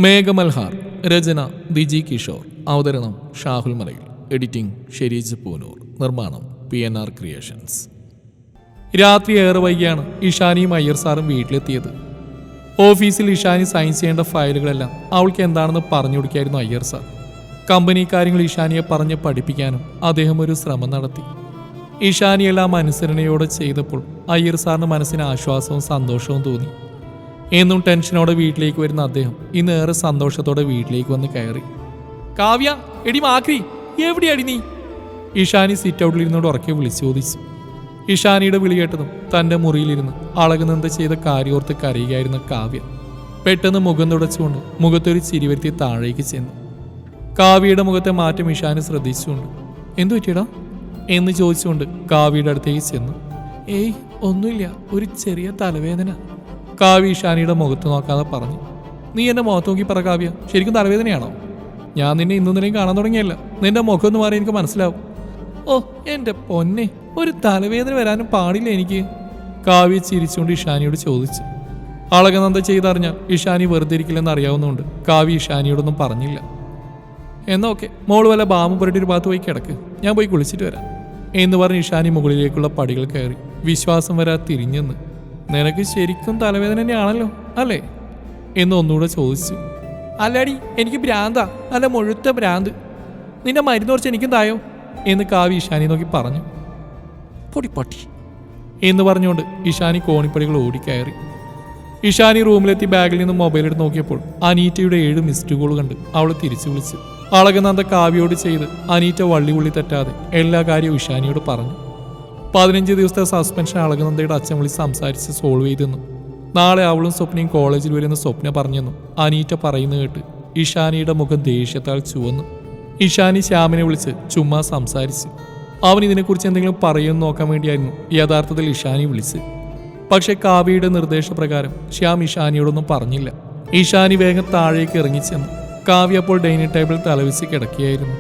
മേഘമൽഹാർ. രചന ദിജി കിഷോർ. അവതരണം ഷാഹുൽ മലയിൽ. എഡിറ്റിംഗ് ഷെരീജ് പൂനൂർ. നിർമ്മാണം PNR ക്രിയേഷൻസ്. രാത്രി ഏറെ വൈകിയാണ് ഇഷാനിയും അയ്യർ സാറും വീട്ടിലെത്തിയത്. ഓഫീസിൽ ഇഷാനി സൈൻ ചെയ്യേണ്ട ഫയലുകളെല്ലാം അവൾക്ക് എന്താണെന്ന് പറഞ്ഞു കൊടുക്കായിരുന്നു അയ്യർ സാർ. കമ്പനി കാര്യങ്ങൾ ഇഷാനിയെ പറഞ്ഞ് പഠിപ്പിക്കാനും അദ്ദേഹം ഒരു ശ്രമം നടത്തി. ഇഷാനിയെല്ലാം അനുസരണയോടെ ചെയ്തപ്പോൾ അയ്യർ സാറിന് മനസ്സിന് ആശ്വാസവും സന്തോഷവും തോന്നി. എന്നും ടെൻഷനോടെ വീട്ടിലേക്ക് വരുന്ന അദ്ദേഹം ഇന്ന് ഏറെ സന്തോഷത്തോടെ വീട്ടിലേക്ക് വന്ന് കയറി. കാവ്യ, എടി മാക്രി, എവിടെയാടി നീ? ഇഷാനി സിറ്റ് ഔട്ടിലിരുന്നോട് ഉറക്കെ വിളിച്ചു ചോദിച്ചു. ഇഷാനിയുടെ വിളി കേട്ടതും തൻ്റെ മുറിയിലിരുന്ന് അളകുനന്ദ ചെയ്ത കാര്യോർത്ത് കരയുകയായിരുന്ന കാവ്യ പെട്ടെന്ന് മുഖം തുടച്ചുകൊണ്ട് മുഖത്തൊരു ചിരി വരുത്തി താഴേക്ക് ചെന്നു. കാവ്യയുടെ മുഖത്തെ മാറ്റം ഇഷാനി ശ്രദ്ധിച്ചുകൊണ്ട് എന്തു പറ്റിയടാ എന്ന് ചോദിച്ചുകൊണ്ട് കാവ്യയുടെ അടുത്തേക്ക് ചെന്നു. ഏയ് ഒന്നുമില്ല, ഒരു ചെറിയ തലവേദന. കാവ്യ ഇഷാനിയുടെ മുഖത്ത് നോക്കാതെ പറഞ്ഞു. നീ എന്നെ മുഖത്ത് നോക്കി പറ കാവ്യ, ശരിക്കും തലവേദനയാണോ? ഞാൻ നിന്നെ ഇന്നൊന്നിനെയും കാണാൻ തുടങ്ങിയല്ല, നിന്റെ മുഖം ഒന്ന് മാറി എനിക്ക് മനസ്സിലാവും. ഓ എൻ്റെ പൊന്നെ, ഒരു തലവേദന വരാനും പാടില്ല എനിക്ക്. കാവ്യ ചിരിച്ചുകൊണ്ട് ഇഷാനിയോട് ചോദിച്ചു. അളകനന്ദ ചെയ്തറിഞ്ഞാൽ ഇഷാനി വെറുതെ ഇരിക്കില്ലെന്ന് അറിയാവുന്നതുകൊണ്ട് കാവ്യ ഇഷാനിയോടൊന്നും പറഞ്ഞില്ല. എന്നാ ഓക്കെ, മോള് വല്ല ബാമ പുരട്ടി ഒരു ഭാഗത്ത് പോയി കിടക്ക്, ഞാൻ പോയി കുളിച്ചിട്ട് വരാം എന്ന് പറഞ്ഞ് ഇഷാനി മുകളിലേക്കുള്ള പടികൾ കയറി വിശ്വാസം വരാതെ തിരിഞ്ഞെന്ന്. നിനക്ക് ശരിക്കും തലവേദന തന്നെയാണല്ലോ അല്ലേ എന്ന് ഒന്നുകൂടെ ചോദിച്ചു. അല്ലാടി, എനിക്ക് ഭ്രാന്താ, അല്ല മുഴുത്ത ഭ്രാന്ത്. നിന്റെ മരുന്ന് കുറച്ച് എനിക്കും തായോ എന്ന് കാവ്യ ഇഷാനി നോക്കി പറഞ്ഞു. പൊടിപ്പട്ടി എന്ന് പറഞ്ഞുകൊണ്ട് ഇഷാനി കോണിപ്പടികൾ ഓടിക്കയറി. ഇഷാനി റൂമിലെത്തി ബാഗിൽ നിന്ന് മൊബൈൽ എടുത്ത് നോക്കിയപ്പോൾ അനീറ്റയുടെ 7 മിസ്ഡ് കോൾ കണ്ട് അവൾ തിരിച്ചു വിളിച്ചു. അളകനന്ദ കാവ്യയോട് ചെയ്ത് അനീറ്റ വള്ളി തെറ്റാതെ എല്ലാ കാര്യവും ഇഷാനിയോട് പറഞ്ഞു. 15 ദിവസത്തെ സസ്പെൻഷൻ അളകനന്ദയുടെ അച്ഛൻ വിളിച്ച് സംസാരിച്ച് സോൾവ് ചെയ്തെന്നും നാളെ അവളും സ്വപ്നയും കോളേജിൽ വരുന്ന സ്വപ്ന പറഞ്ഞെന്നും അനീറ്റ പറയുന്നത് കേട്ട് ഇഷാനിയുടെ മുഖം ദേഷ്യത്താൽ ചുവന്നു. ഇഷാനി ശ്യാമിനെ വിളിച്ച് ചുമ്മാ സംസാരിച്ചു. അവൻ ഇതിനെക്കുറിച്ച് എന്തെങ്കിലും പറയുമെന്ന് നോക്കാൻ വേണ്ടിയായിരുന്നു യഥാർത്ഥത്തിൽ ഇഷാനി വിളിച്ച്. പക്ഷെ കാവ്യയുടെ നിർദ്ദേശപ്രകാരം ശ്യാം ഇഷാനിയോടൊന്നും പറഞ്ഞില്ല. ഇഷാനി വേഗം താഴേക്ക് ഇറങ്ങിച്ചെന്നു. കാവ്യ അപ്പോൾ ഡൈനിങ് ടേബിളിൽ തലവെച്ച് കിടക്കുകയായിരുന്നു.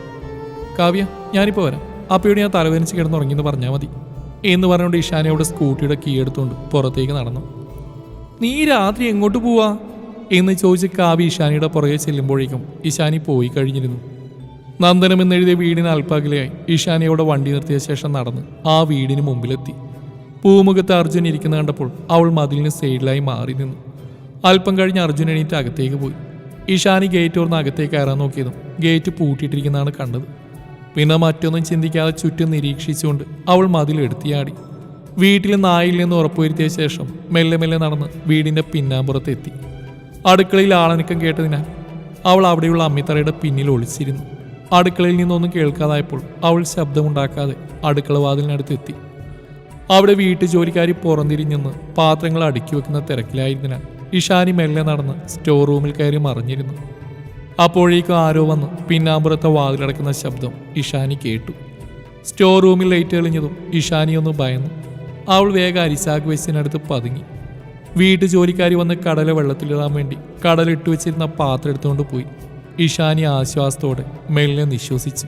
കാവ്യ, ഞാനിപ്പോൾ വരാം, അപ്പയോട് ഞാൻ തലവേദനിച്ച് കിടന്നുറങ്ങിയെന്ന് പറഞ്ഞാൽ മതി എന്ന് പറഞ്ഞുകൊണ്ട് ഇഷാനി അവിടെ സ്കൂട്ടിയുടെ കീ എടുത്തുകൊണ്ട് പുറത്തേക്ക് നടന്നു. നീ രാത്രി എങ്ങോട്ട് പോവാ എന്ന് ചോദിച്ച് കാവ്യ ഇഷാനിയുടെ പുറകെ ചെല്ലുമ്പോഴേക്കും ഇഷാനി പോയി കഴിഞ്ഞിരുന്നു. നന്ദനം എന്നെഴുതിയ വീടിന് അല്പകലെയായി ഇഷാനി അവിടെ വണ്ടി നിർത്തിയ ശേഷം നടന്ന് ആ വീടിന് മുമ്പിലെത്തി. പൂമുഖത്ത് അർജുൻ ഇരിക്കുന്ന കണ്ടപ്പോൾ അവൾ മതിലിന് സൈഡിലായി മാറി നിന്നു. അല്പം കഴിഞ്ഞ് അർജുൻ എണീറ്റ് അകത്തേക്ക് പോയി. ഇഷാനി ഗേറ്റ് തുറന്ന് അകത്തേക്ക് കയറാൻ നോക്കിയതും ഗേറ്റ് പൂട്ടിയിട്ടിരിക്കുന്നതാണ് കണ്ടത്. പിന്നെ മറ്റൊന്നും ചിന്തിക്കാതെ ചുറ്റും നിരീക്ഷിച്ചുകൊണ്ട് അവൾ മതിലെടുത്തിയാടി. വീട്ടിൽ നായിൽ നിന്ന് ഉറപ്പുവരുത്തിയ ശേഷം മെല്ലെ മെല്ലെ നടന്ന് വീടിൻ്റെ പിന്നാമ്പുറത്തെത്തി. അടുക്കളയിൽ ആളനക്കം കേട്ടതിനാൽ അവൾ അവിടെയുള്ള അമ്മിത്തറയുടെ പിന്നിൽ ഒളിച്ചിരുന്നു. അടുക്കളയിൽ നിന്നൊന്നും കേൾക്കാതായപ്പോൾ അവൾ ശബ്ദമുണ്ടാക്കാതെ അടുക്കള വാതിലിനടുത്തെത്തി. അവിടെ വീട്ടുജോലിക്കാരി പുറംതിരിഞ്ഞെന്ന് പാത്രങ്ങൾ അടുക്കി വെക്കുന്ന തിരക്കിലായിരുന്നതിനാൽ ഇഷാനി മെല്ലെ നടന്ന് സ്റ്റോർ റൂമിൽ കയറി മറിഞ്ഞിരുന്നു. അപ്പോഴേക്കും ആരോ വന്ന് പിന്നാമ്പുറത്തെ വാതിലടക്കുന്ന ശബ്ദം ഇഷാനി കേട്ടു. സ്റ്റോർ റൂമിൽ ലൈറ്റ് തെളിഞ്ഞതും ഇഷാനി ഒന്ന് ഭയന്നു. അവൾ വേഗം അരിശാക്ക് വെച്ചിനടുത്ത് പതുങ്ങി. വീട്ടുജോലിക്കാരി വന്ന് കടല വെള്ളത്തിലിടാൻ വേണ്ടി കടലിട്ട് വെച്ചിരുന്ന പാത്രം എടുത്തുകൊണ്ട് പോയി. ഇഷാനി ആശ്വാസത്തോടെ മെല്ലെ നിശ്വസിച്ചു.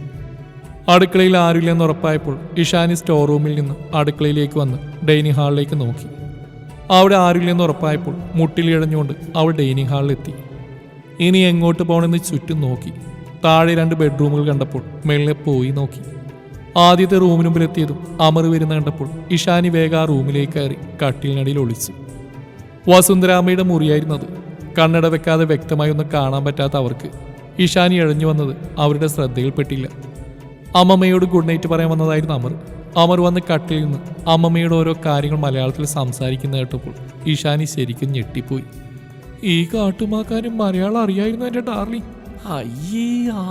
അടുക്കളയിൽ ആരുമില്ലെന്ന് ഉറപ്പായപ്പോൾ ഇഷാനി സ്റ്റോർ റൂമിൽ നിന്ന് അടുക്കളയിലേക്ക് വന്ന് ഡൈനിങ് ഹാളിലേക്ക് നോക്കി. അവിടെ ആരുമില്ലെന്ന് ഉറപ്പായപ്പോൾ മുട്ടിലിഴഞ്ഞുകൊണ്ട് അവൾ ഡൈനിങ് ഹാളിലെത്തി. ഇനി എങ്ങോട്ട് പോകണമെന്ന് ചുറ്റും നോക്കി. താഴെ 2 ബെഡ്റൂമുകൾ കണ്ടപ്പോൾ മെല്ലെ പോയി നോക്കി. ആദ്യത്തെ റൂമിന് മുമ്പിലെത്തിയതും അമർ വരുന്ന കണ്ടപ്പോൾ ഇഷാനി വേഗം ആ റൂമിലേക്ക് കയറി കട്ടിലിനടിയിൽ ഒളിച്ചു. വസുന്ധരാമ്മയുടെ മുറിയായിരുന്നത്. കണ്ണട വെക്കാതെ വ്യക്തമായി ഒന്നും കാണാൻ പറ്റാത്ത അവർക്ക് ഇഷാനി ഇഴഞ്ഞു വന്നത് അവരുടെ ശ്രദ്ധയിൽപ്പെട്ടില്ല. അമ്മമ്മയോട് ഗുഡ് നൈറ്റ് പറയാൻ വന്നതായിരുന്നു അമർ. അമർ വന്ന് കട്ടിലിൽ നിന്ന് അമ്മമ്മയുടെ ഓരോ കാര്യങ്ങൾ മലയാളത്തിൽ സംസാരിക്കുന്ന കേട്ടപ്പോൾ ഇഷാനി ശരിക്കും ഞെട്ടിപ്പോയി. ഈ കാട്ടുമാക്കാനും മലയാളം അറിയായിരുന്നു എൻ്റെ ഡാർലിംഗ്. അയ്യേ,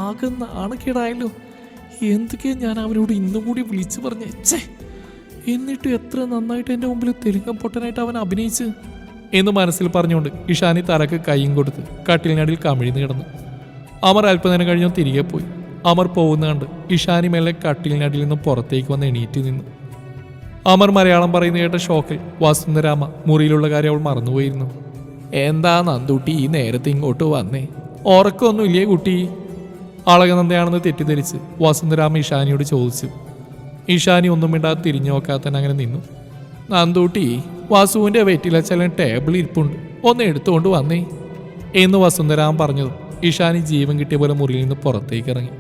ആകെ നാണക്കേടായല്ലോ. എന്തൊക്കെയാ ഞാൻ അവനോട് ഇന്നും കൂടി വിളിച്ചു പറഞ്ഞേ. എന്നിട്ട് എത്ര നന്നായിട്ട് എൻ്റെ മുമ്പിൽ തെലുങ്കം പൊട്ടനായിട്ട് അവൻ അഭിനയിച്ച് എന്ന് മനസ്സിൽ പറഞ്ഞുകൊണ്ട് ഇഷാനി തലക്ക് കൈയും കൊടുത്ത് കട്ടിലിനടിയിൽ കമിഴ്ന്ന് കിടന്നു. അമർ അല്പനേരം കഴിഞ്ഞു തിരികെ പോയി. അമർ പോകുന്ന കണ്ട് ഇഷാനി മേലെ കട്ടിലിനടിയിൽ നിന്ന് പുറത്തേക്ക് വന്ന് എണീറ്റ് നിന്നു. അമർ മലയാളം പറയുന്ന കേട്ട ഷോക്കിൽ വസുന്ധരാമ മുറിയിലുള്ള കാര്യം അവൾ മറന്നുപോയിരുന്നു. എന്താ നന്ദൂട്ടി ഈ നേരത്തെ ഇങ്ങോട്ട് വന്നേ? ഉറക്കമൊന്നുമില്ലേ കുട്ടി? അളകനന്ദയാണെന്ന് തെറ്റിദ്ധരിച്ച് വസുന്ധരാമ ഇഷാനിയോട് ചോദിച്ചു. ഇഷാനി ഒന്നും മിണ്ടാതെ തിരിഞ്ഞു നോക്കാതെ അങ്ങനെ നിന്നു. നന്ദൂട്ടി, വാസുവിൻ്റെ വെറ്റിലച്ചലൻ ടേബിൾ ഇരിപ്പുണ്ട്, ഒന്ന് എടുത്തുകൊണ്ട് വന്നേ എന്ന് വസുന്ധരാമൻ പറഞ്ഞതും ഇഷാനി ജീവൻ കിട്ടിയ പോലെ മുറിയിൽ നിന്ന് പുറത്തേക്ക് ഇറങ്ങി.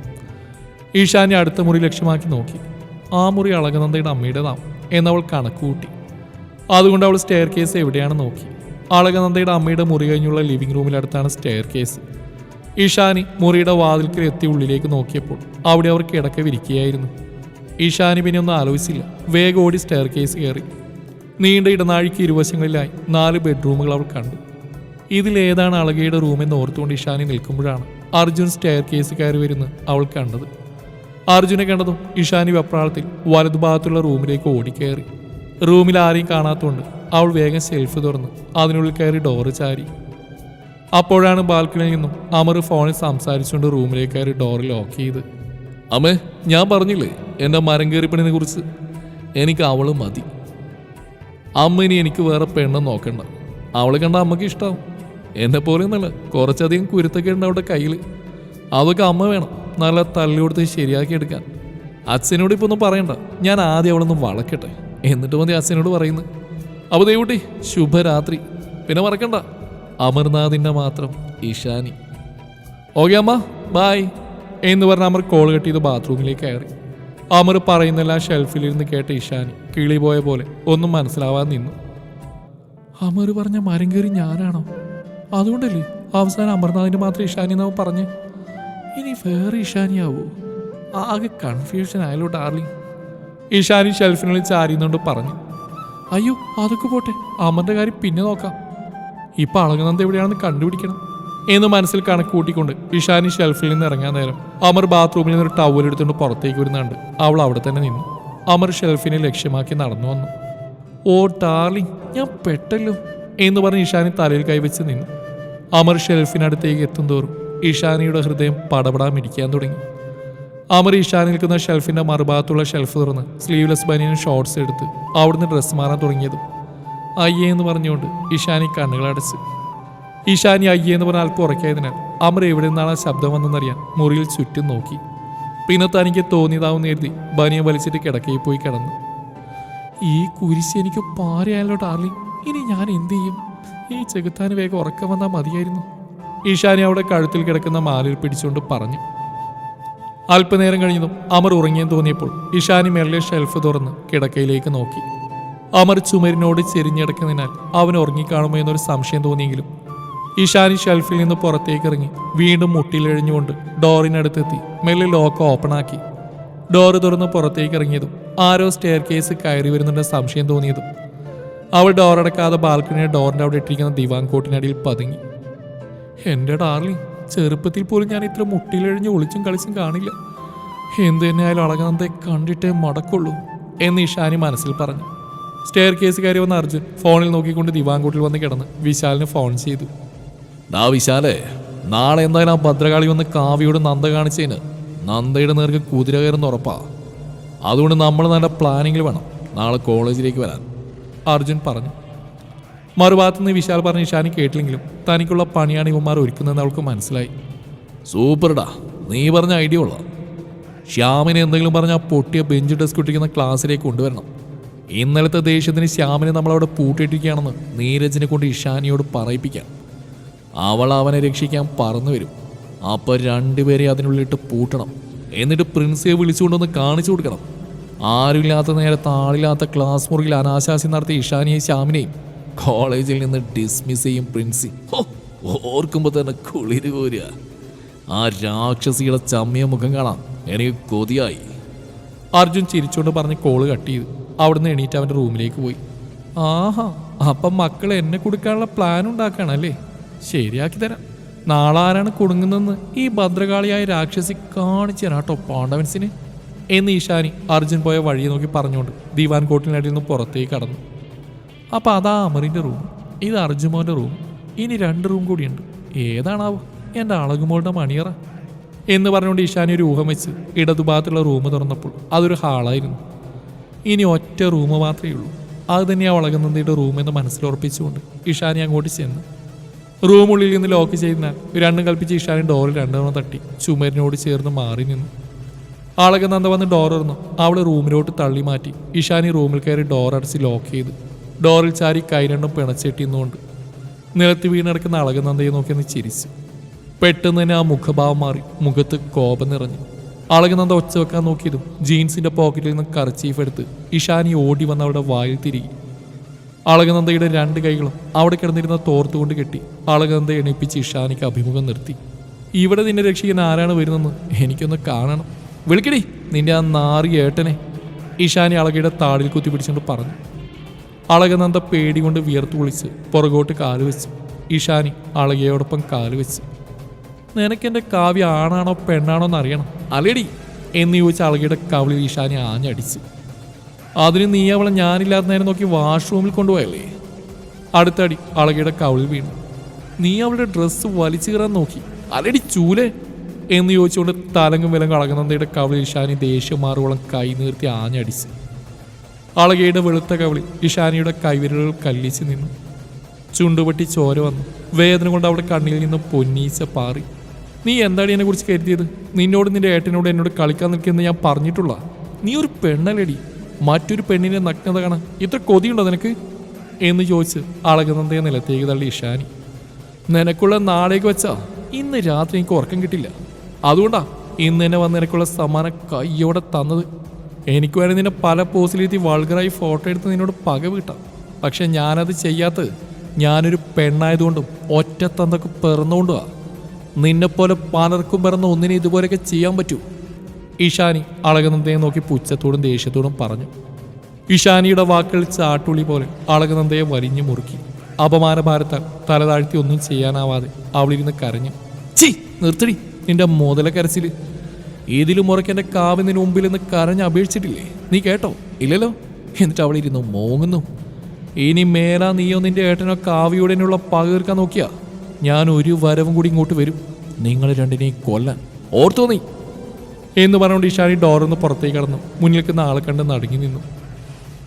ഇഷാനി അടുത്ത മുറി ലക്ഷ്യമാക്കി നോക്കി. ആ മുറി അളകനന്ദയുടെ അമ്മയുടേതാവും എന്നവൾ കണക്ക് കൂട്ടി. അതുകൊണ്ട് അവൾ സ്റ്റെയർ കേസ് എവിടെയാണ് നോക്കി. അളകനന്ദയുടെ അമ്മയുടെ മുറി കഴിഞ്ഞുള്ള ലിവിംഗ് റൂമിലടുത്താണ് സ്റ്റെയർ കേസ്. ഇഷാനി മുറിയുടെ വാതിൽക്കൽ എത്തി ഉള്ളിലേക്ക് നോക്കിയപ്പോൾ അവിടെ അവർ കിടക്ക വിരിക്കുകയായിരുന്നു. ഇഷാനി പിന്നെ ഒന്നും ആലോചിച്ചില്ല. വേഗം ഓടി സ്റ്റെയർ കേസ് കയറി. നീണ്ട ഇടനാഴിക്ക് ഇരുവശങ്ങളിലായി 4 ബെഡ്റൂമുകൾ അവൾ കണ്ടു. ഇതിലേതാണ് അളകയുടെ റൂമെന്ന് ഓർത്തുകൊണ്ട് ഇഷാനി നിൽക്കുമ്പോഴാണ് അർജുൻ സ്റ്റെയർ കേസ് കയറി വരുന്നത് അവൾ കണ്ടത്. അർജുനെ കണ്ടതും ഇഷാനി വെപ്രാളത്തിൽ വലതുഭാഗത്തുള്ള റൂമിലേക്ക് ഓടിക്കയറി. റൂമിൽ ആരെയും കാണാത്തതുകൊണ്ട് അവൾ വേഗം ഷെൽഫ് തുറന്ന് അതിനുള്ളിൽ കയറി ഡോറ് ചാരി. അപ്പോഴാണ് ബാൽക്കണിയിൽ നിന്നും അമർ ഫോണിൽ സംസാരിച്ചുകൊണ്ട് റൂമിലേക്ക് കയറി ഡോറ് ലോക്ക് ചെയ്ത്. അമ്മേ, ഞാൻ പറഞ്ഞില്ലേ എൻ്റെ മരം കയറിപ്പണിനെ കുറിച്ച്. എനിക്ക് അവള് മതി. അമ്മ ഇനി എനിക്ക് വേറെ പെണ്ണം നോക്കണ്ട. അവളെ കണ്ട അമ്മയ്ക്ക് ഇഷ്ടമാവും. എന്നെ പോലെ ഒന്നല്ല, കുറച്ചധികം കുരുത്തൊക്കെ ഉണ്ട് അവളുടെ കയ്യിൽ. അതൊക്കെ അമ്മ വേണം നല്ല തല്ലി കൊടുത്ത് ശരിയാക്കി എടുക്കാൻ. അച്ഛനോട് ഇപ്പോൾ ഒന്നും പറയണ്ട. ഞാൻ ആദ്യം അവളൊന്നും വളക്കട്ടെ, എന്നിട്ട് മതി അച്ഛനോട് പറയുന്നത്. അപ്പോൾ ദൈവട്ടി, ശുഭരാത്രി. പിന്നെ മറക്കണ്ട, അമർനാഥിൻ്റെ മാത്രം ഇഷാനി. ഓക്കെ അമ്മ, ബായ് എന്ന് പറഞ്ഞ അമർ കോൾ കട്ട് ചെയ്ത് ബാത്റൂമിലേക്ക് കയറി. അമർ പറയുന്നെല്ലാം ഷെൽഫിലിരുന്ന് കേട്ട ഇഷാനി കിളി പോയ പോലെ ഒന്നും മനസ്സിലാവാതെ നിന്നു. അമർ പറഞ്ഞ മരം കയറി ഞാനാണോ? അതുകൊണ്ടല്ലേ അവസാനം അമർനാഥിൻ്റെ മാത്രം ഇഷാനി എന്നാവും പറഞ്ഞ്. ഇനി വേറെ ഇഷാനിയാവോ? ആകെ കൺഫ്യൂഷൻ ആയാലോ ഡാർലിംഗ്. ഇഷാനി ഷെൽഫിനുള്ളിൽ ചാരിയുന്നുകൊണ്ട് പറഞ്ഞു. അയ്യോ അതൊക്കെ പോട്ടെ, അമറിൻ്റെ കാര്യം പിന്നെ നോക്കാം. ഇപ്പം അളകനന്ദ എവിടെയാണെന്ന് കണ്ടുപിടിക്കണം എന്ന് മനസ്സിൽ കണക്ക് കൂട്ടിക്കൊണ്ട് ഇഷാനി ഷെൽഫിൽ നിന്ന് ഇറങ്ങാൻ നേരം അമർ ബാത്റൂമിൽ നിന്നൊരു ടവൽ എടുത്തുകൊണ്ട് പുറത്തേക്ക് വരുന്നുണ്ട്. അവൾ അവിടെ തന്നെ നിന്നു. അമർ ഷെൽഫിനെ ലക്ഷ്യമാക്കി നടന്നു വന്നു. ഓ ഡാർലിംഗ്, ഞാൻ പെട്ടല്ലോ എന്ന് പറഞ്ഞ് ഇഷാനി തലയിൽ കൈവച്ച് നിന്നു. അമർ ഷെൽഫിനടുത്തേക്ക് എത്തുന്തോറും ഇഷാനിയുടെ ഹൃദയം പടപടാൻ ഇരിക്കാൻ തുടങ്ങി. അമർ ഇഷാനി നിൽക്കുന്ന ഷെൽഫിൻ്റെ മറുഭാഗത്തുള്ള ഷെൽഫ് തുറന്ന് സ്ലീവ്ലെസ് ബനിയനും ഷോർട്സ് എടുത്ത് അവിടുന്ന് ഡ്രസ്സ് മാറാൻ തുടങ്ങിയതും അയ്യേ എന്ന് പറഞ്ഞുകൊണ്ട് ഇഷാനി കണ്ണുകളടച്ച്. ഇഷാനി അയ്യേ എന്ന് പറഞ്ഞാൽ അല്പം ഉറക്കിയതിനാൽ അമർ എവിടെ നിന്നാണ് ആ ശബ്ദം വന്നെന്നറിയാൻ മുറിയിൽ ചുറ്റും നോക്കി. പിന്നെ തനിക്ക് തോന്നിയതാവുന്ന എഴുതി ബനിയൻ വലിച്ചിട്ട് കിടക്കയിൽ പോയി കിടന്നു. ഈ കുരിശ് എനിക്ക് പാരയായല്ലോ ഡാർലിംഗ്, ഇനി ഞാൻ എന്ത് ചെയ്യും? ഈ ചെകുത്താന് വേഗം ഉറക്കം വന്നാൽ മതിയായിരുന്നു. ഇഷാനി അവിടെ കഴുത്തിൽ കിടക്കുന്ന മാലയിൽ പിടിച്ചുകൊണ്ട് പറഞ്ഞു. അല്പനേരം കഴിഞ്ഞതും അമർ ഉറങ്ങിയെന്ന് തോന്നിയപ്പോൾ ഇഷാനി മെല്ലെ ഷെൽഫ് തുറന്ന് കിടക്കയിലേക്ക് നോക്കി. അമർ ചുമരിനോട് ചെരിഞ്ഞിടക്കുന്നതിനാൽ അവൻ ഉറങ്ങിക്കാണുമോ എന്നൊരു സംശയം തോന്നിയെങ്കിലും ഇഷാനി ഷെൽഫിൽ നിന്ന് പുറത്തേക്ക് ഇറങ്ങി വീണ്ടും മുട്ടിലെഴിഞ്ഞുകൊണ്ട് ഡോറിനടുത്തെത്തി മെല്ലെ ലോക്ക് ഓപ്പണാക്കി. ഡോറ് തുറന്ന് പുറത്തേക്ക് ഇറങ്ങിയതും ആരോ സ്റ്റെയർ കേസ് കയറി വരുന്നുണ്ട് സംശയം തോന്നിയതും അവൾ ഡോറടക്കാതെ ബാൽക്കണിയുടെ ഡോറിൻ്റെ അവിടെ ഇട്ടിരിക്കുന്ന ദിവാൻ കോട്ടിനടിയിൽ പതുങ്ങി. എൻ്റെ ഡാർലിംഗ്, ചെറുപ്പത്തിൽ പോലും ഞാൻ ഇത്ര മുട്ടിലെഴിഞ്ഞ് ഒളിച്ചും കളിച്ചും കാണില്ല. എന്ത് തന്നെയായാലും അളകനന്ദയെ കണ്ടിട്ടേ മടക്കുള്ളൂ എന്ന് ഇഷാനി മനസ്സിൽ പറഞ്ഞു. സ്റ്റെയർ കേസ് കയറി വന്ന അർജുൻ ഫോണിൽ നോക്കിക്കൊണ്ട് ദിവാൻകൂട്ടിൽ വന്ന് കിടന്ന് വിശാലിന് ഫോൺ ചെയ്തു. ഡാ വിശാലേ, നാളെ എന്തായാലും ആ ഭദ്രകാളി വന്ന് കാവ്യോട് നന്ദ കാണിച്ചതിന് നന്ദയുടെ നേർക്ക് കുതിര കയറുന്ന ഉറപ്പാ. അതുകൊണ്ട് നമ്മൾ നല്ല പ്ലാനിങ്ങിൽ വേണം നാളെ കോളേജിലേക്ക് വരാൻ, അർജുൻ പറഞ്ഞു. മറുഭാഗത്തുനിന്ന് വിശാൽ പറഞ്ഞ ഇഷാനി കേട്ടില്ലെങ്കിലും തനിക്കുള്ള പണിയാണ് ഇവന്മാർ ഒരുക്കുന്നതെന്ന് അവൾക്ക് മനസ്സിലായി. സൂപ്പർഡാ, നീ പറഞ്ഞ ഐഡിയ ഉള്ള. ശ്യാമിനെ എന്തെങ്കിലും പറഞ്ഞാൽ പൊട്ടിയ ബെഞ്ച് ഡെസ്ക് ഇട്ടിരിക്കുന്ന ക്ലാസ്സിലേക്ക് കൊണ്ടുവരണം. ഇന്നലത്തെ ദേഷ്യത്തിന് ശ്യാമിനെ നമ്മളവിടെ പൂട്ടിയിട്ടിരിക്കുകയാണെന്ന് നീരജിനെ കൊണ്ട് ഇഷാനിയോട് പറയിപ്പിക്കാം. അവൾ അവനെ രക്ഷിക്കാൻ പറന്നു വരും. അപ്പോൾ രണ്ടുപേരെ അതിനുള്ളിട്ട് പൂട്ടണം. എന്നിട്ട് പ്രിൻസിയെ വിളിച്ചുകൊണ്ടൊന്ന് കാണിച്ചു കൊടുക്കണം. ആരുമില്ലാത്ത നേരത്തെ ആളില്ലാത്ത ക്ലാസ് മുറിയിൽ അനാശാസ്യം നടത്തിയ ഇഷാനിയെയും ശ്യാമിനെയും കോളേജിൽ നിന്ന് ഡിസ്മിസ് ചെയ്യും പ്രിൻസി. ഓർക്കുമ്പോൾ തന്നെ കുളിര് കോരുക. ആ രാക്ഷസിയുടെ ചമ്മിയ മുഖം കാണാൻ എനിക്ക് കൊതിയായി. അർജുൻ ചിരിച്ചുകൊണ്ട് പറഞ്ഞ് കോള് കട്ട് ചെയ്തു. അവിടുന്ന് എണീറ്റ് അവൻ്റെ റൂമിലേക്ക് പോയി. ആഹാ, അപ്പം മക്കൾ എന്നെ കൊടുക്കാനുള്ള പ്ലാൻ ഉണ്ടാക്കുകയാണല്ലേ? ശരിയാക്കി തരാം. നാളെ ആരാണ് കുടുങ്ങുന്നതെന്ന് ഈ ഭദ്രകാളിയായ രാക്ഷസി കാണിച്ചു തരാം കേട്ടോ പാണ്ഡവൻസിന് എന്ന് ഈശാനി അർജുൻ പോയ വഴിയെ നോക്കി പറഞ്ഞുകൊണ്ട് ദിവാൻ കോട്ടിനടിയിൽ നിന്ന് പുറത്തേക്ക് കടന്നു. അപ്പം അതാ അമറിൻ്റെ റൂം, ഇത് അർജുമോൻ്റെ റൂം, ഇനി 2 റൂം കൂടിയുണ്ട്. ഏതാണാവോ എൻ്റെ അളകുമോളുടെ മണിയറ എന്ന് പറഞ്ഞുകൊണ്ട് ഈശാനി ഒരു ഊഹം വെച്ച് ഇടതുഭാഗത്തുള്ള റൂം തുറന്നപ്പോൾ അതൊരു ഹാളായിരുന്നു. ഇനി ഒറ്റ റൂം മാത്രമേ ഉള്ളൂ. അത് തന്നെയാണ് അളകുന്നതിൻ്റെ റൂമെന്ന് മനസ്സിലുറപ്പിച്ചുകൊണ്ട് ഇഷാനി അങ്ങോട്ട് ചെന്നു. റൂമുള്ളിൽ നിന്ന് ലോക്ക് ചെയ്തതിനാൽ 2 കൽപ്പിച്ച് ഇഷാനി ഡോറിൽ 2 തവണ തട്ടി ചുമരിനോട് ചേർന്ന് മാറി നിന്നു. അളകനന്ദ വന്ന് ഡോർ തുറന്നു അവളെ റൂമിലോട്ട് തള്ളി മാറ്റി. ഇഷാനി റൂമിൽ കയറി ഡോർ അടച്ച് ലോക്ക് ചെയ്തു. ഡോറിൽ ചാരി കൈ 2 പിണച്ചെട്ടിന്നുകൊണ്ട് നിലത്ത് വീണടക്കുന്ന അളകനന്ദയെ നോക്കിയൊന്ന് ചിരിച്ചു. പെട്ടെന്ന് തന്നെ ആ മുഖഭാവം മാറി മുഖത്ത് കോപം നിറഞ്ഞു. അളകനന്ദ ഒച്ച വെക്കാൻ നോക്കിയതും ജീൻസിന്റെ പോക്കറ്റിൽ നിന്ന് കർച്ചീഫ് എടുത്ത് ഇഷാനി ഓടി വന്ന് അവിടെ വായിൽ തിരികെ. അളകനന്ദയുടെ 2 കൈകളും അവിടെ കിടന്നിരുന്ന തോർത്തുകൊണ്ട് കെട്ടി അളകനന്ദ എണീപ്പിച്ച് ഇഷാനിക്ക് അഭിമുഖം നിർത്തി. ഇവിടെ നിന്നെ രക്ഷിക്കാൻ ആരാണ് വരുന്നെന്ന് എനിക്കൊന്ന് കാണണം. വിളിക്കടി നിന്റെ ആ നാറി ഏട്ടനെ, ഇഷാനി അളകയുടെ താടിൽ കുത്തി പിടിച്ചുകൊണ്ട് പറഞ്ഞു. അളകനന്ദ പേടി കൊണ്ട് വിയർത്തു വിളിച്ച് പുറകോട്ട് കാല് വെച്ചു. ഇഷാനി അളകയോടൊപ്പം കാല് വെച്ചു. നിനക്കെൻ്റെ കാവ്യ ആണാണോ പെണ്ണാണോ എന്നറിയണം അല്ലേടി എന്ന് ചോദിച്ച അളകയുടെ കവിളിൽ ഇഷാനി ആഞ്ഞടിച്ചു. അതിന് നീ അവളെ ഞാനില്ലാത്ത നേരം നോക്കി വാഷ്റൂമിൽ കൊണ്ടുപോയല്ലേ? അടുത്തടി അളകയുടെ കവിളിൽ വീണു. നീ അവളുടെ ഡ്രസ്സ് വലിച്ചു കീറാൻ നോക്കി അല്ലേടി ചൂലേ എന്ന് ചോദിച്ചുകൊണ്ട് തലങ്ങും വിലങ്ങും അളകനന്ദയുടെ കവിളിൽ ഇഷാനി ദേഷ്യം മാറുവോളം കൈ നീർത്തി ആഞ്ഞടിച്ചു. അളകയുടെ വെളുത്ത കവിളിൽ ഇഷാനിയുടെ കൈവിരലുകൾ കല്ലിച്ച് നിന്നു. ചുണ്ടുപൊട്ടി ചോര വന്നു. വേദന കൊണ്ട് അവിടെ കണ്ണിൽ നിന്ന് പൊന്നീച്ച പാറി. നീ എന്താണ് എന്നെ കുറിച്ച് കരുതിയത്? നിന്നോട് നിന്റെ ഏട്ടനോട് എന്നോട് കളിക്കാൻ നിൽക്കുന്നത് ഞാൻ പറഞ്ഞിട്ടുള്ള. നീ ഒരു പെണ്ണലടി, മറ്റൊരു പെണ്ണിന്റെ നഗ്നത കാണാൻ ഇത്ര കൊതിയുണ്ടോ നിനക്ക് എന്ന് ചോദിച്ച് അളകനന്ദയെ നിലത്തേക്ക് തള്ളി ഇഷാനി. നിനക്കുള്ള നാളേക്ക് വെച്ചാ ഇന്ന് രാത്രി എനിക്ക് ഉറക്കം കിട്ടില്ല. അതുകൊണ്ടാ ഇന്ന് എന്നെ വന്ന് നിനക്കുള്ള സമ്മാനം കയ്യോടെ തന്നത്. എനിക്ക് വേണേൽ നിന്നെ പല പോസിലിറ്റി വൾഗറായി ഫോട്ടോ എടുത്ത് നിന്നോട് പക വീട്ടാം. പക്ഷെ ഞാനത് ചെയ്യാത്തത് ഞാനൊരു പെണ്ണായതുകൊണ്ടും ഒറ്റത്തന്തൊക്കെ പിറന്നുകൊണ്ടുവാ. നിന്നെപ്പോലെ പലർക്കും പിറന്ന ഒന്നിനെ ഇതുപോലെയൊക്കെ ചെയ്യാൻ പറ്റൂ. ഇഷാനി അളകനന്ദയെ നോക്കി പുച്ഛത്തോടും ദേഷ്യത്തോടും പറഞ്ഞു. ഇഷാനിയുടെ വാക്കുകൾ ചാട്ടുള്ളി പോലെ അളകനന്ദയെ വലിഞ്ഞു മുറുക്കി. അപമാനഭാരത്താൽ തല താഴ്ത്തി ഒന്നും ചെയ്യാനാവാതെ അവളിരുന്ന് കരഞ്ഞു. ചീ നിർത്തടി നിന്റെ മുതല കരച്ചില്. ഏതിലും മുറയ്ക്ക് എൻ്റെ കാവിന് മുമ്പിൽ നിന്ന് കരഞ്ഞ് അപേക്ഷിച്ചിട്ടില്ലേ? നീ കേട്ടോ? ഇല്ലല്ലോ. എന്നിട്ട് അവളിരുന്നു മോങ്ങുന്നു. ഇനി മേലാ നീയോ നിന്റെ ഏട്ടനോ കാവ്യോടെന്നുള്ള പക തീർക്കാൻ നോക്കിയാ ഞാൻ ഒരു വരവും കൂടി ഇങ്ങോട്ട് വരും, നിങ്ങൾ രണ്ടിനെയും കൊല്ലാൻ. ഓർത്തോ നീ എന്ന് പറഞ്ഞുകൊണ്ട് ഇഷാനി ഡോറിന്ന് പുറത്തേക്ക് കടന്നു. മുന്നിൽ നിൽക്കുന്ന ആളെ കണ്ട് നടുങ്ങി നിന്നു.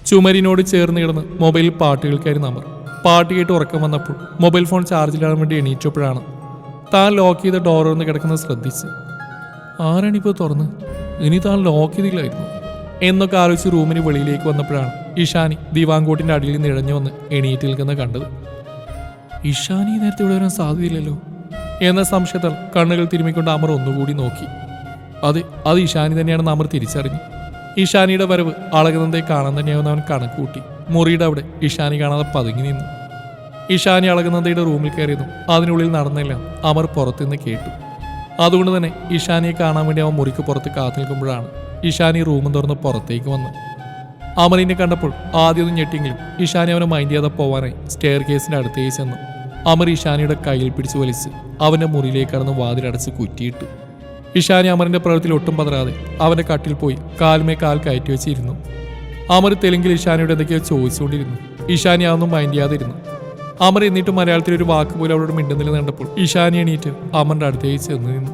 ചുമരിനോട് ചേർന്ന് കിടന്ന് മൊബൈലിൽ പാട്ട് കേൾക്കായിരുന്നു അമർ. പാട്ട് കേട്ട് ഉറക്കം വന്നപ്പോൾ മൊബൈൽ ഫോൺ ചാർജിലിടാൻ വേണ്ടി എണീറ്റപ്പോഴാണ് താൻ ലോക്ക് ചെയ്ത ഡോറിന്ന് കിടക്കുന്നത് ശ്രദ്ധിച്ച്. ആരാണിപ്പോൾ തുറന്ന്? ഇനി താൻ ലോക്ക് ചെയ്തില്ലായിരുന്നു എന്നൊക്കെ ആലോചിച്ച് റൂമിന് വെളിയിലേക്ക് വന്നപ്പോഴാണ് ഇഷാനി ദിവാങ്കോട്ടിൻ്റെ അടിയിൽ നിന്ന് ഇഴഞ്ഞു വന്ന് എണീറ്റ് നിൽക്കുന്നത് കണ്ടത്. ഇഷാനി നേരത്തെ ഇവിടെ വരാൻ സാധ്യതയില്ലല്ലോ എന്ന സംശയത്താൽ കണ്ണുകൾ തിരുമ്മിക്കൊണ്ട് അമർ ഒന്നുകൂടി നോക്കി. അത് ഇഷാനി തന്നെയാണെന്ന് അമർ തിരിച്ചറിഞ്ഞു. ഇഷാനിയുടെ വരവ് അളകനന്ദയെ കാണാൻ തന്നെയാവുന്ന അവൻ കണക്ക് കൂട്ടി. മുറിയുടെ അവിടെ ഇഷാനി കാണാതെ പതുങ്ങി നിന്നു. ഇഷാനി അളകനന്ദയുടെ റൂമിൽ കയറിയതും അതിനുള്ളിൽ നടന്നെല്ലാം അമർ പുറത്തുനിന്ന് കേട്ടു. അതുകൊണ്ട് തന്നെ ഇഷാനിയെ കാണാൻ വേണ്ടി അവൻ മുറിക്ക് പുറത്ത് കാത്തു നിൽക്കുമ്പോഴാണ് ഇഷാനി റൂമും തുറന്ന് പുറത്തേക്ക് വന്ന്. അമറിനെ കണ്ടപ്പോൾ ആദ്യമൊന്നും ഞെട്ടിയെങ്കിലും ഇഷാനി അവനെ മൈൻഡ് ചെയ്യാതെ പോവാനായി സ്റ്റെയർ കേസിന്റെ അടുത്തേക്ക് ചെന്നു. അമർ ഇഷാനിയുടെ കയ്യിൽ പിടിച്ചു വലിച്ച് അവന്റെ മുറിയിലേക്ക് കടന്ന് വാതിലടച്ച് കുറ്റിയിട്ടു. ഇഷാനി അമറിന്റെ പ്രവൃത്തിയിൽ ഒട്ടും പതറാതെ അവന്റെ കട്ടിൽ പോയി കാൽമേ കാൽ കയറ്റി വെച്ചിരുന്നു. അമർ തെലുങ്കിൽ ഇഷാനിയോട് എന്തൊക്കെയോ ചോദിച്ചുകൊണ്ടിരുന്നു. ഇഷാനി അതൊന്നും മൈൻഡ് ചെയ്യാതെ ഇരുന്നു. അമർ എന്നിട്ട് മലയാളത്തിൽ ഒരു വാക്ക് പോലും അവളോട് മിണ്ടുന്നില്ല കണ്ടപ്പോൾ ഇഷാനി എണീറ്റ് അമറിന്റെ അടുത്തേക്ക് ചെന്ന് നിന്നു.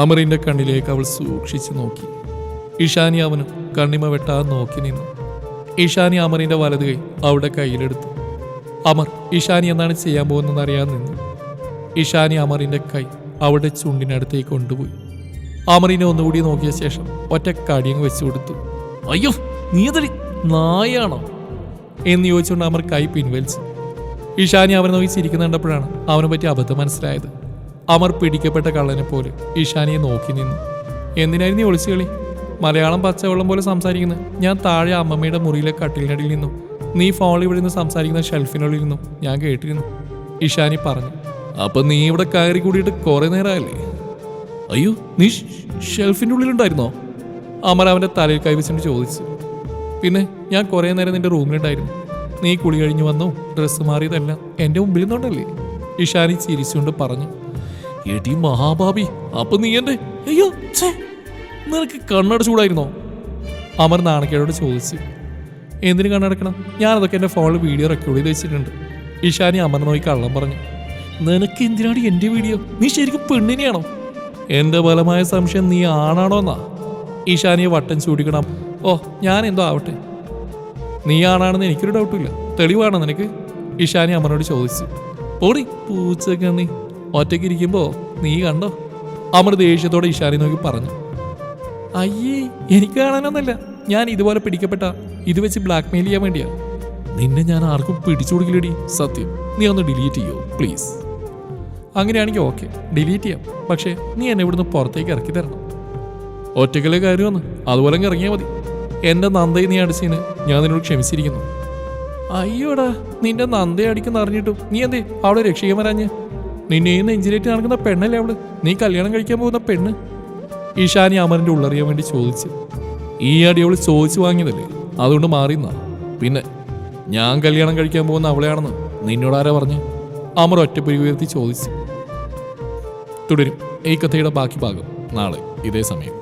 അമറിന്റെ കണ്ണിലേക്ക് അവൾ സൂക്ഷിച്ചു നോക്കി. ഇഷാനി അവന് കണ്ണിമ വെട്ടാതെ നോക്കി നിന്നു. ഇഷാനി അമറിന്റെ വലത് കൈ അവളുടെ കയ്യിലെടുത്തു. അമർ ഇഷാനി എന്താണ് ചെയ്യാൻ പോകുന്നതെന്ന് അറിയാൻ നിന്നു. ഇഷാനി അമറിന്റെ കൈ അവളുടെ ചുണ്ടിനടുത്തേക്ക് കൊണ്ടുപോയി. അമറിനെ ഒന്നുകൂടി നോക്കിയ ശേഷം ഒറ്റ കടിയങ്ങ് വെച്ചു കൊടുത്തു. അയ്യോ നീ അതൊരു നായാണോ എന്ന് ചോദിച്ചുകൊണ്ട് അമർ കൈ പിൻവലിച്ചു. ഇഷാനി അവനെ നോക്കി ചിരിക്കുന്ന കണ്ടപ്പോഴാണ് അവനെ പറ്റി അബദ്ധം മനസ്സിലായത്. അമർ പിടിക്കപ്പെട്ട കള്ളനെ പോലെ ഇഷാനിയെ നോക്കി നിന്നു. എന്തിനായിരുന്നു നീ ഒളിച്ചു കളി? മലയാളം പച്ചവെള്ളം പോലെ സംസാരിക്കുന്നത് ഞാൻ താഴെ അമ്മമ്മയുടെ മുറിയിലെ കട്ടിലിനടിയിൽ നിന്നും നീ ഫോണിൽ ഇവിടെ നിന്ന് സംസാരിക്കുന്ന ഷെൽഫിനുള്ളിൽ നിന്നും ഞാൻ കേട്ടിരുന്നു, ഇഷാനി പറഞ്ഞു. അപ്പൊ നീ ഇവിടെ കയറി കൂടിയിട്ട് കുറെ നേരമല്ലേ? അയ്യോ നീ ഷെൽഫിൻ്റെ ഉള്ളിലുണ്ടായിരുന്നോ? അമർ അവൻ്റെ തലയിൽ കൈവച്ചിട്ട് ചോദിച്ചു. പിന്നെ ഞാൻ കുറേ നേരം നിന്റെ റൂമിലുണ്ടായിരുന്നു. നീ കുളി കഴിഞ്ഞു വന്നു, ഡ്രസ്സ് മാറിയതെല്ലാം എൻ്റെ മുമ്പിൽ നിന്നുണ്ടല്ലേ? ഇഷാനി ചിരിച്ചുകൊണ്ട് പറഞ്ഞു. എടി മഹാഭാബി, അപ്പൊ നീ എൻ്റെ അയ്യോ നിനക്ക് കണ്ണടച്ചൂടായിരുന്നോ? അമർ നാണക്കേടോട് ചോദിച്ചു. എന്തിനു കണ്ണടക്കണം? ഞാനതൊക്കെ എൻ്റെ ഫോണിൽ വീഡിയോ റെക്കോർഡ് ചെയ്ത് വെച്ചിട്ടുണ്ട്. ഇഷാനി അമർ നോക്കി കള്ളം പറഞ്ഞു. നിനക്ക് എന്തിനാണ് എൻ്റെ വീഡിയോ? നീ ശരിക്കും പെണ്ണിനെയാണോ? എൻ്റെ ബലമായ സംശയം നീ ആണാണോ എന്നാ. ഇഷാനിയെ വട്ടം ചൂടിക്കണം. ഓ ഞാൻ എന്തോ ആവട്ടെ, നീ ആണാണെന്ന് എനിക്കൊരു ഡൗട്ടില്ല. തെളിവാണോ നിനക്ക്? ഇഷാനി അമറിനോട് ചോദിച്ചു. ഓടി പൂച്ചക്കണ്ണി, ഒറ്റയ്ക്കിരിക്കുമ്പോ നീ കണ്ടോ? അമർ ദേഷ്യത്തോടെ ഇഷാനി നോക്കി പറഞ്ഞു. അയ്യേ എനിക്ക് കാണാനൊന്നല്ല, ഞാൻ ഇതുപോലെ പിടിക്കപ്പെട്ട ഇത് വെച്ച് ബ്ലാക്ക് മെയിൽ ചെയ്യാൻ വേണ്ടിയാ. നിന്നെ ഞാൻ ആർക്കും പിടിച്ചു കൊടുക്കില്ലടി, സത്യം. നീ ഒന്ന് ഡിലീറ്റ് ചെയ്യോ പ്ലീസ്? അങ്ങനെയാണെങ്കിൽ ഓക്കെ, ഡിലീറ്റ് ചെയ്യാം. പക്ഷേ നീ എന്നെ ഇവിടുന്ന് പുറത്തേക്ക് ഇറക്കി തരണം. ഒറ്റയ്ക്കല്ലേ കാര്യമെന്ന്, അതുപോലെ ഇറങ്ങിയാൽ മതി. എൻ്റെ നന്ദയെ നീ അടിച്ചതിന് ഞാൻ നിന്നോട് ക്ഷമിച്ചിരിക്കുന്നു. അയ്യോടാ, നിന്റെ നന്ദയെ അടിക്കുന്ന അറിഞ്ഞിട്ടും നീ എന്തേ അവളെ രക്ഷിക്കാൻ വരാഞ്ഞ്? നിന്നെ ഈ നെഞ്ചിലേറ്റ് നടക്കുന്ന പെണ്ണല്ലേ അവള്, നീ കല്യാണം കഴിക്കാൻ പോകുന്ന പെണ്ണ്. ഇഷാനി അമറിൻ്റെ ഉള്ളറിയാൻ വേണ്ടി ചോദിച്ചു. ഈ അടി അവൾ ചോദിച്ചു വാങ്ങിയതല്ലേ, അതുകൊണ്ട് മാറിയെന്നാ. പിന്നെ ഞാൻ കല്യാണം കഴിക്കാൻ പോകുന്ന അവളെയാണെന്ന് നിന്നോടാരാ പറഞ്ഞു? അമർ ഒറ്റപ്പൊരി ഉയർത്തി ചോദിച്ചു. തുടരും ഈ കഥയുടെ ബാക്കി ഭാഗം നാളെ ഇതേ സമയം.